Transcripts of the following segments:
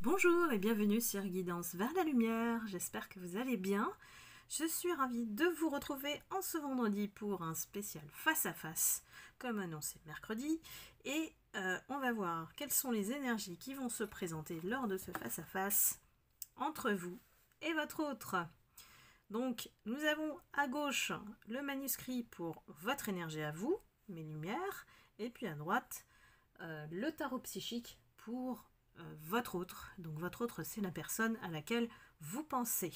Bonjour et bienvenue sur Guidance vers la lumière, j'espère que vous allez bien. Je suis ravie de vous retrouver en ce vendredi pour un spécial face à face, comme annoncé mercredi. Et on va voir quelles sont les énergies qui vont se présenter lors de ce face à face entre vous et votre autre. Donc nous avons à gauche le manuscrit pour votre énergie à vous, mes lumières, et puis à droite le tarot psychique pour votre autre. Donc votre autre, c'est la personne à laquelle vous pensez.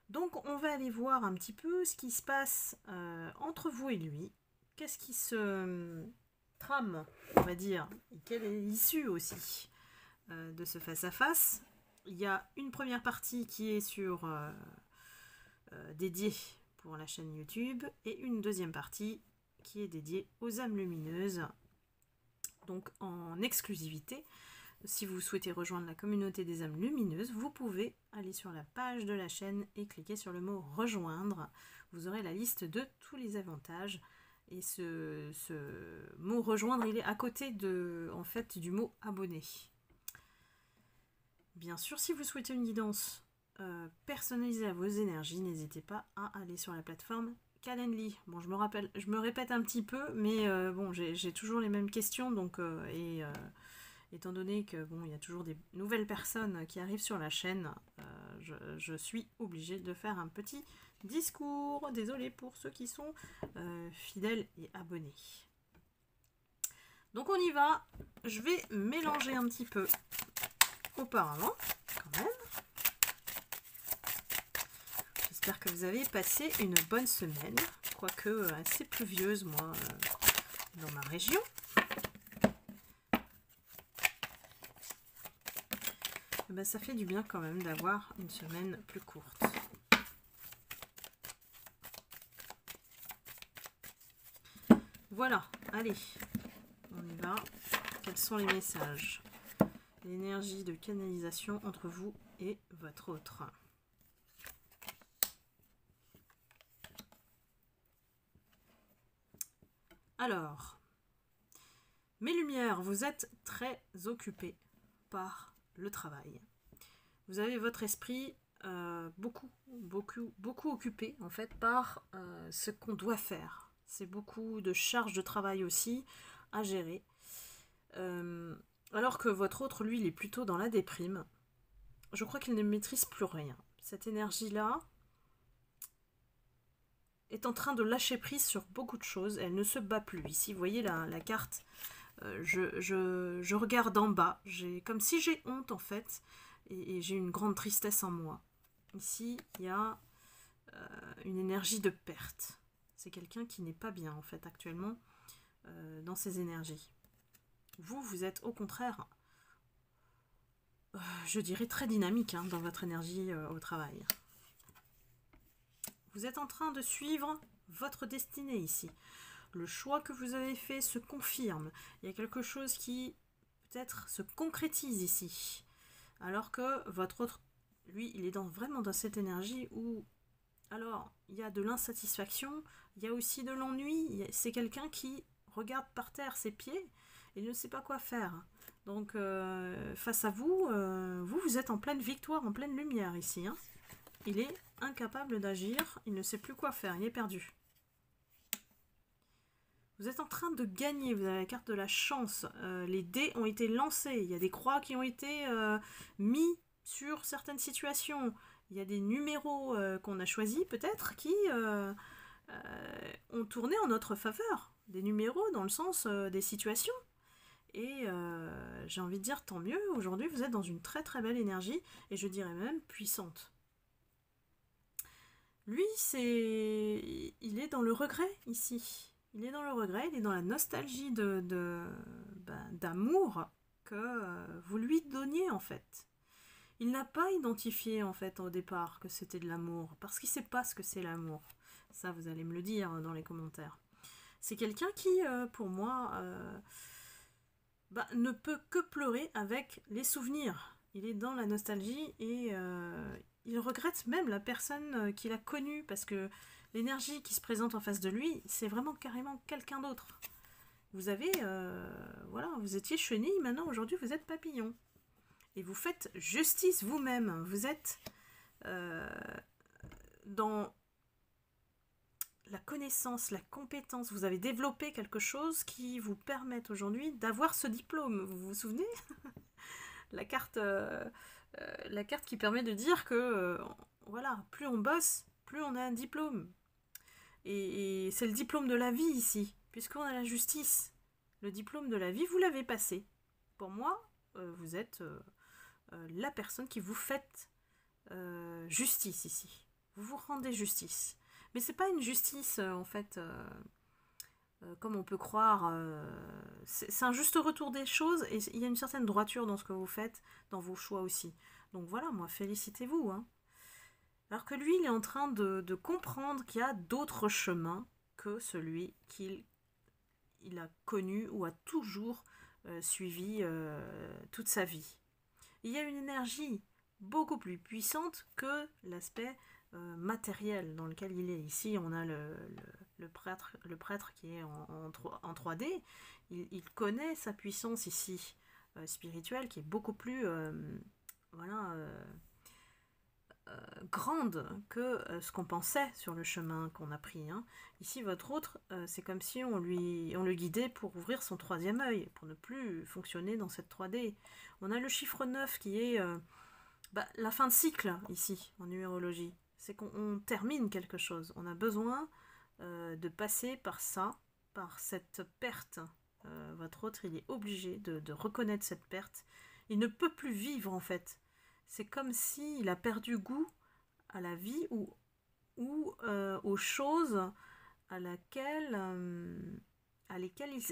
Donc on va aller voir un petit peu ce qui se passe entre vous et lui. Qu'est-ce qui se trame, on va dire, et quelle est l'issue aussi de ce face-à-face. Il y a une première partie qui est dédiée pour la chaîne YouTube et une deuxième partie qui est dédiée aux âmes lumineuses, donc en exclusivité. Si vous souhaitez rejoindre la communauté des âmes lumineuses, vous pouvez aller sur la page de la chaîne et cliquer sur le mot rejoindre. Vous aurez la liste de tous les avantages. Et ce mot rejoindre, il est à côté du mot abonné. Bien sûr, si vous souhaitez une guidance personnalisée à vos énergies, n'hésitez pas à aller sur la plateforme Calendly. Bon, je me répète un petit peu, mais bon, j'ai toujours les mêmes questions, donc étant donné que bon, il y a toujours des nouvelles personnes qui arrivent sur la chaîne, je suis obligée de faire un petit discours. Désolée pour ceux qui sont fidèles et abonnés. Donc on y va. Je vais mélanger un petit peu auparavant, quand même. J'espère que vous avez passé une bonne semaine, quoique assez pluvieuse, moi, dans ma région. Ben, ça fait du bien quand même d'avoir une semaine plus courte. Voilà, allez, on y va. Quels sont les messages? L'énergie de canalisation entre vous et votre autre. Alors, mes lumières, vous êtes très occupés par le travail. Vous avez votre esprit beaucoup occupé en fait par ce qu'on doit faire. C'est beaucoup de charges de travail aussi à gérer. Alors que votre autre, lui, il est plutôt dans la déprime. Je crois qu'il ne maîtrise plus rien. Cette énergie-là est en train de lâcher prise sur beaucoup de choses. Elle ne se bat plus. Ici, vous voyez la carte. Je regarde en bas, comme si j'ai honte en fait, et j'ai une grande tristesse en moi. Ici, il y a une énergie de perte. C'est quelqu'un qui n'est pas bien en fait actuellement dans ses énergies. Vous êtes au contraire, je dirais très dynamique dans votre énergie au travail. Vous êtes en train de suivre votre destinée ici. Le choix que vous avez fait se confirme. Il y a quelque chose qui peut-être se concrétise ici. Alors que votre autre, lui, il est vraiment dans cette énergie où, alors, il y a de l'insatisfaction, il y a aussi de l'ennui. C'est quelqu'un qui regarde par terre ses pieds et ne sait pas quoi faire. Donc, face à vous, vous êtes en pleine victoire, en pleine lumière ici. Il est incapable d'agir, il ne sait plus quoi faire, il est perdu. Vous êtes en train de gagner, vous avez la carte de la chance, les dés ont été lancés, il y a des croix qui ont été mis sur certaines situations, il y a des numéros qu'on a choisis peut-être qui ont tourné en notre faveur, des numéros dans le sens des situations, et j'ai envie de dire tant mieux, aujourd'hui vous êtes dans une très très belle énergie, et je dirais même puissante. Lui, il est dans le regret ici. Il est dans le regret, il est dans la nostalgie d'amour que vous lui donniez en fait. Il n'a pas identifié en fait au départ que c'était de l'amour, parce qu'il ne sait pas ce que c'est l'amour. Ça, vous allez me le dire dans les commentaires. C'est quelqu'un qui, pour moi, ne peut que pleurer avec les souvenirs. Il est dans la nostalgie et il regrette même la personne qu'il a connue, parce que l'énergie qui se présente en face de lui, c'est vraiment carrément quelqu'un d'autre. Vous avez, voilà, vous étiez chenille, maintenant aujourd'hui vous êtes papillon. et vous faites justice vous-même. Vous êtes dans la connaissance, la compétence. Vous avez développé quelque chose qui vous permet aujourd'hui d'avoir ce diplôme. Vous vous souvenez? La carte qui permet de dire que voilà, plus on bosse, plus on a un diplôme. Et c'est le diplôme de la vie ici, puisqu'on a la justice. Le diplôme de la vie, vous l'avez passé. Pour moi, vous êtes la personne qui vous fait justice ici. Vous vous rendez justice. Mais c'est pas une justice, en fait, comme on peut croire. C'est un juste retour des choses, et il y a une certaine droiture dans ce que vous faites, dans vos choix aussi. Donc voilà, moi, félicitez-vous, hein. Alors que lui, il est en train de comprendre qu'il y a d'autres chemins que celui qu'il a connu ou a toujours suivi toute sa vie. Il y a une énergie beaucoup plus puissante que l'aspect matériel dans lequel il est. Ici, on a le prêtre qui est en 3D. Il connaît sa puissance ici spirituelle qui est beaucoup plus grande que ce qu'on pensait sur le chemin qu'on a pris, hein. Ici, votre autre, c'est comme si on le guidait pour ouvrir son 3e œil, pour ne plus fonctionner dans cette 3D. On a le chiffre 9 qui est la fin de cycle, ici, en numérologie. C'est qu'on termine quelque chose. On a besoin de passer par ça, par cette perte. Votre autre, il est obligé de reconnaître cette perte. Il ne peut plus vivre, en fait. C'est comme s'il a perdu goût à la vie ou aux choses à lesquelles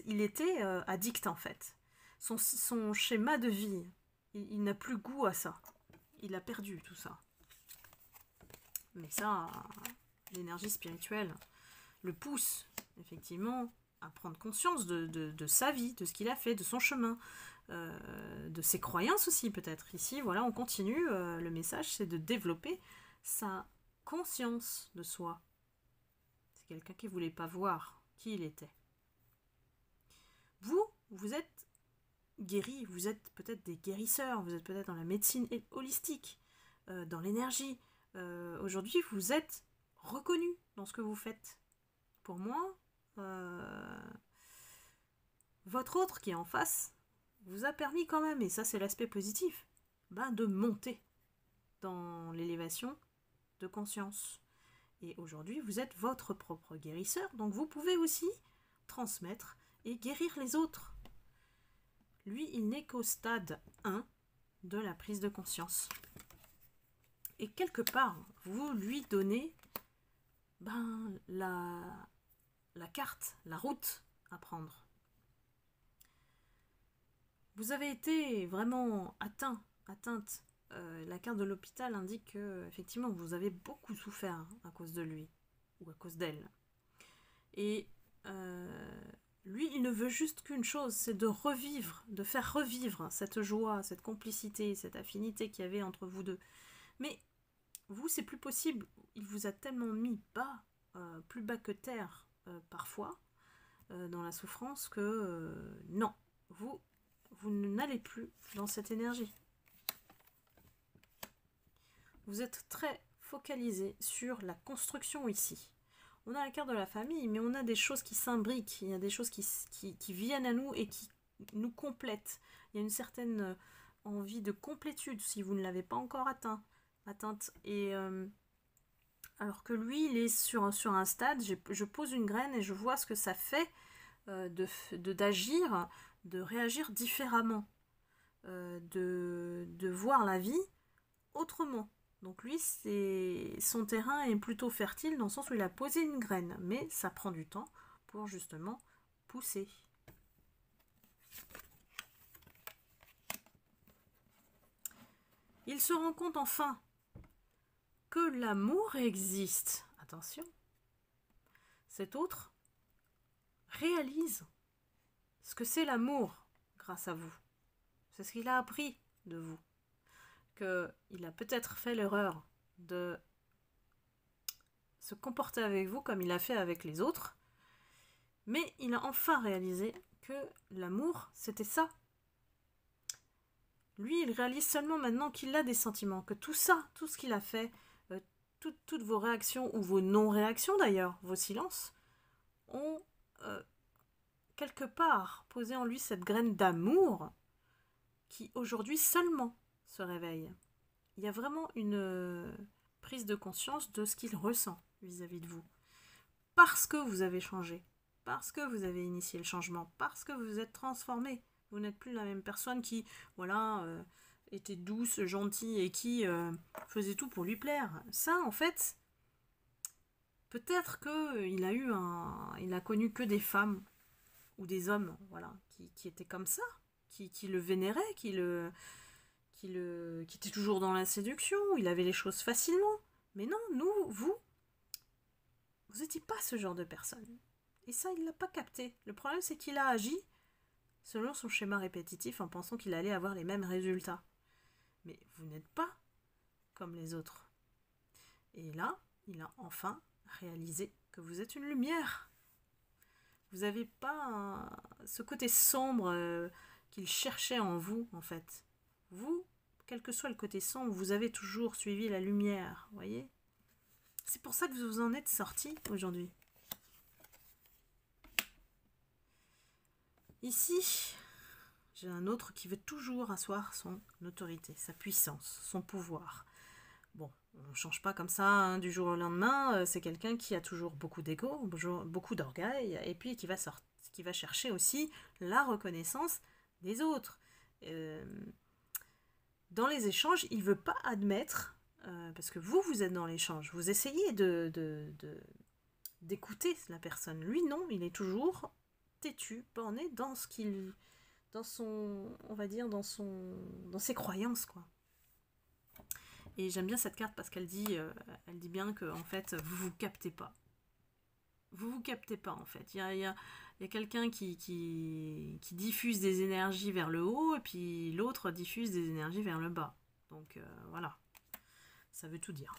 il était addict, en fait. Son schéma de vie, il n'a plus goût à ça. Il a perdu tout ça. Mais ça, l'énergie spirituelle le pousse, effectivement, à prendre conscience de sa vie, de ce qu'il a fait, de son chemin, de ses croyances aussi, peut-être. Ici, voilà, on continue. Le message, c'est de développer sa conscience de soi. C'est quelqu'un qui ne voulait pas voir qui il était. Vous êtes guéri, vous êtes peut-être des guérisseurs, vous êtes peut-être dans la médecine holistique, dans l'énergie. Aujourd'hui, vous êtes reconnu dans ce que vous faites. Pour moi, votre autre qui est en face vous a permis quand même, et ça c'est l'aspect positif, de monter dans l'élévation de conscience. Et aujourd'hui, vous êtes votre propre guérisseur, donc vous pouvez aussi transmettre et guérir les autres. Lui, il n'est qu'au stade 1 de la prise de conscience. Et quelque part, vous lui donnez la carte, la route à prendre. Vous avez été vraiment atteinte. La carte de l'hôpital indique que, effectivement, vous avez beaucoup souffert à cause de lui ou à cause d'elle. Et lui, il ne veut juste qu'une chose, c'est de faire revivre cette joie, cette complicité, cette affinité qu'il y avait entre vous deux. Mais vous, c'est plus possible. Il vous a tellement mis bas, plus bas que terre, parfois, dans la souffrance, que non, vous n'allez plus dans cette énergie. Vous êtes très focalisé sur la construction ici. On a la carte de la famille, mais on a des choses qui s'imbriquent, il y a des choses qui viennent à nous et qui nous complètent. Il y a une certaine envie de complétude si vous ne l'avez pas encore atteinte. Et alors que lui, il est sur un stade, je pose une graine et je vois ce que ça fait d'agir, de réagir différemment, de voir la vie autrement. Donc lui, son terrain est plutôt fertile dans le sens où il a posé une graine, mais ça prend du temps pour justement pousser. Il se rend compte enfin que l'amour existe. Attention, cet autre réalise ce que c'est l'amour grâce à vous. C'est ce qu'il a appris de vous. Qu'il a peut-être fait l'erreur de se comporter avec vous comme il a fait avec les autres, mais il a enfin réalisé que l'amour, c'était ça. Lui, il réalise seulement maintenant qu'il a des sentiments, que tout ça, tout ce qu'il a fait, toutes vos réactions, ou vos non-réactions d'ailleurs, vos silences, ont quelque part posé en lui cette graine d'amour qui aujourd'hui seulement se réveille. Il y a vraiment une prise de conscience de ce qu'il ressent vis-à-vis de vous. Parce que vous avez changé, parce que vous avez initié le changement, parce que vous vous êtes transformé. Vous n'êtes plus la même personne qui, voilà, était douce, gentille et qui faisait tout pour lui plaire. Ça, en fait, peut-être qu'il il a connu que des femmes ou des hommes, voilà, qui étaient comme ça, qui le vénéraient, qui était toujours dans la séduction, il avait les choses facilement. Mais non, vous n'étiez pas ce genre de personne. Et ça, il ne l'a pas capté. Le problème, c'est qu'il a agi selon son schéma répétitif en pensant qu'il allait avoir les mêmes résultats. Mais vous n'êtes pas comme les autres. Et là, il a enfin réalisé que vous êtes une lumière. Vous n'avez pas ce côté sombre qu'il cherchait en vous, en fait. Vous, quel que soit le côté sombre, vous avez toujours suivi la lumière, voyez ? C'est pour ça que vous en êtes sorti aujourd'hui. Ici, j'ai un autre qui veut toujours asseoir son autorité, sa puissance, son pouvoir. Bon, on ne change pas comme ça hein, du jour au lendemain. C'est quelqu'un qui a toujours beaucoup d'ego, beaucoup d'orgueil, et puis qui va chercher aussi la reconnaissance des autres. Dans les échanges, il ne veut pas admettre, parce que vous êtes dans l'échange, vous essayez d'écouter la personne. Lui, non, il est toujours têtu, borné dans ce qu'il... dans son... on va dire, dans ses croyances, quoi. Et j'aime bien cette carte parce qu'elle dit bien que, en fait, vous captez pas. Vous captez pas, en fait. Il y a quelqu'un qui diffuse des énergies vers le haut, et puis l'autre diffuse des énergies vers le bas. Donc, voilà. Ça veut tout dire.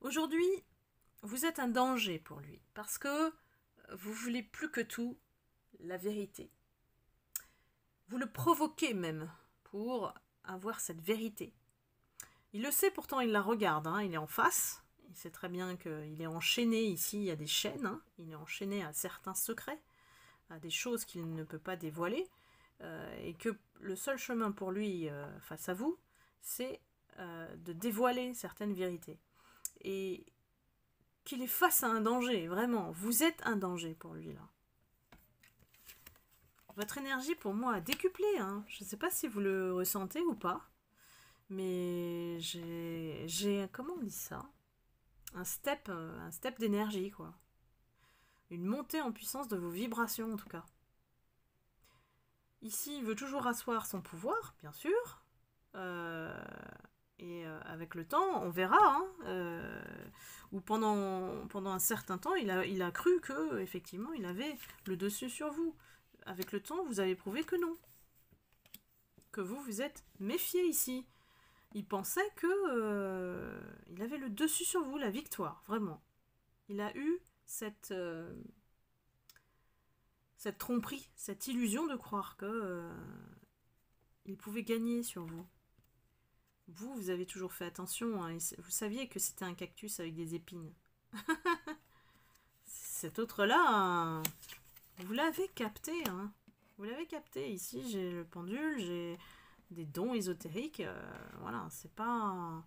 Aujourd'hui, vous êtes un danger pour lui, parce que vous voulez plus que tout la vérité. Vous le provoquez même pour avoir cette vérité. Il le sait, pourtant il la regarde, hein, il est en face, il sait très bien qu'il est enchaîné ici, il y a des chaînes, hein, il est enchaîné à certains secrets, à des choses qu'il ne peut pas dévoiler, et que le seul chemin pour lui face à vous, c'est de dévoiler certaines vérités. Et qu'il est face à un danger, vraiment, vous êtes un danger pour lui là. Votre énergie pour moi a décuplé, hein. Je ne sais pas si vous le ressentez ou pas, mais j'ai comment on dit ça, un step d'énergie quoi, une montée en puissance de vos vibrations en tout cas. Ici, il veut toujours asseoir son pouvoir, bien sûr, et avec le temps, on verra, hein, ou pendant un certain temps, il a cru que effectivement, il avait le dessus sur vous. Avec le temps, vous avez prouvé que non, que vous êtes méfié ici. Il pensait que il avait le dessus sur vous, la victoire, vraiment. Il a eu cette tromperie, cette illusion de croire que il pouvait gagner sur vous. Vous avez toujours fait attention, hein, vous saviez que c'était un cactus avec des épines. Cet autre-là, hein, vous l'avez capté, hein. Vous l'avez capté. Ici, j'ai le pendule, j'ai des dons ésotériques. Voilà, c'est pas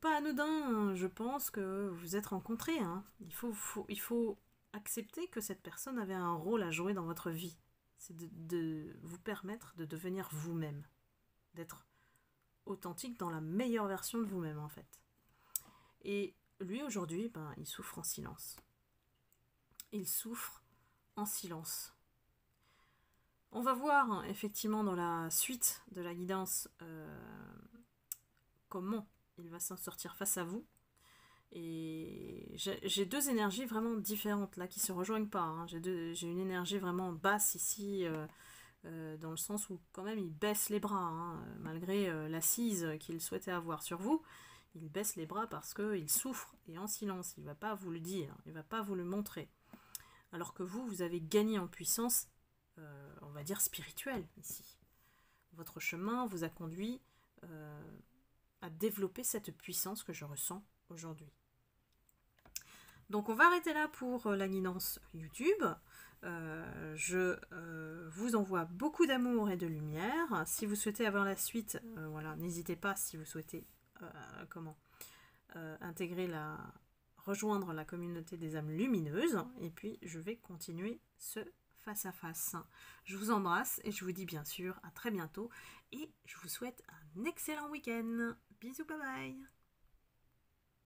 anodin. Hein. Je pense que vous vous êtes rencontrés. Hein. Il faut accepter que cette personne avait un rôle à jouer dans votre vie. C'est de vous permettre de devenir vous-même, d'être authentique dans la meilleure version de vous-même en fait. Et lui aujourd'hui, il souffre en silence. Il souffre en silence. On va voir hein, effectivement dans la suite de la guidance comment il va s'en sortir face à vous. Et j'ai deux énergies vraiment différentes là qui se rejoignent pas. Hein. J'ai une énergie vraiment basse ici, dans le sens où quand même il baisse les bras, hein, malgré l'assise qu'il souhaitait avoir sur vous. Il baisse les bras parce qu'il souffre et en silence. Il ne va pas vous le dire, il ne va pas vous le montrer. Alors que vous avez gagné en puissance va dire, spirituel ici. Votre chemin vous a conduit à développer cette puissance que je ressens aujourd'hui. Donc on va arrêter là pour la guidance YouTube. Je vous envoie beaucoup d'amour et de lumière. Si vous souhaitez avoir la suite, voilà, n'hésitez pas si vous souhaitez rejoindre la communauté des âmes lumineuses. Et puis je vais continuer ce face à face. Je vous embrasse et je vous dis bien sûr à très bientôt. Et je vous souhaite un excellent week-end. Bisous, bye bye.